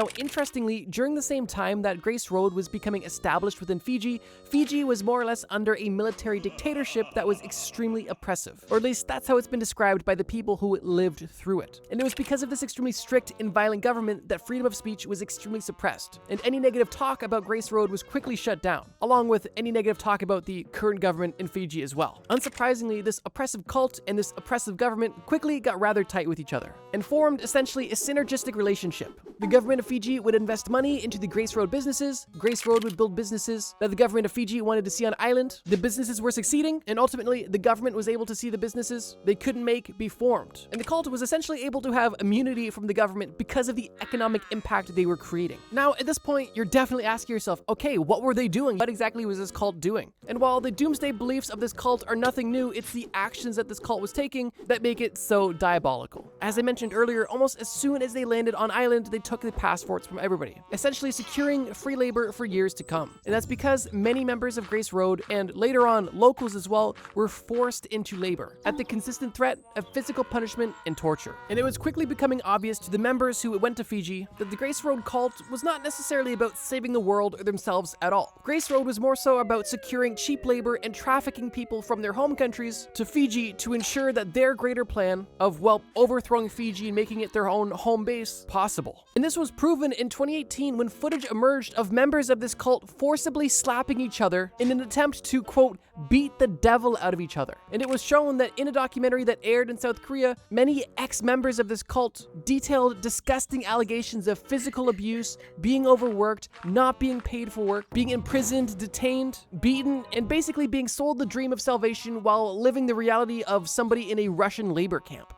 Now, interestingly, during the same time that Grace Road was becoming established within Fiji, Fiji was more or less under a military dictatorship that was extremely oppressive. Or at least that's how it's been described by the people who lived through it. And it was because of this extremely strict and violent government that freedom of speech was extremely suppressed, and any negative talk about Grace Road was quickly shut down, along with any negative talk about the current government in Fiji as well. Unsurprisingly, this oppressive cult and this oppressive government quickly got rather tight with each other, and formed essentially a synergistic relationship. The government of Fiji would invest money into the Grace Road businesses, Grace Road would build businesses that the government of Fiji wanted to see on island, the businesses were succeeding, and ultimately the government was able to see the businesses they couldn't make be formed. And the cult was essentially able to have immunity from the government because of the economic impact they were creating. Now, at this point, you're definitely asking yourself, okay, what were they doing? What exactly was this cult doing? And while the doomsday beliefs of this cult are nothing new, it's the actions that this cult was taking that make it so diabolical. As I mentioned earlier, almost as soon as they landed on island, they took the passports from everybody, essentially securing free labor for years to come. And that's because many members of Grace Road, and later on locals as well, were forced into labor at the consistent threat of physical punishment and torture. And it was quickly becoming obvious to the members who went to Fiji that the Grace Road cult was not necessarily about saving the world or themselves at all. Grace Road was more so about securing cheap labor and trafficking people from their home countries to Fiji to ensure that their greater plan of, well, overthrowing Fiji and making it their own home base possible. And this was proven in 2018 when footage emerged of members of this cult forcibly slapping each other in an attempt to, quote, beat the devil out of each other. And it was shown that in a documentary that aired in South Korea, many ex-members of this cult detailed disgusting allegations of physical abuse, being overworked, not being paid for work, being imprisoned, detained, beaten, and basically being sold the dream of salvation while living the reality of somebody in a Russian labor camp.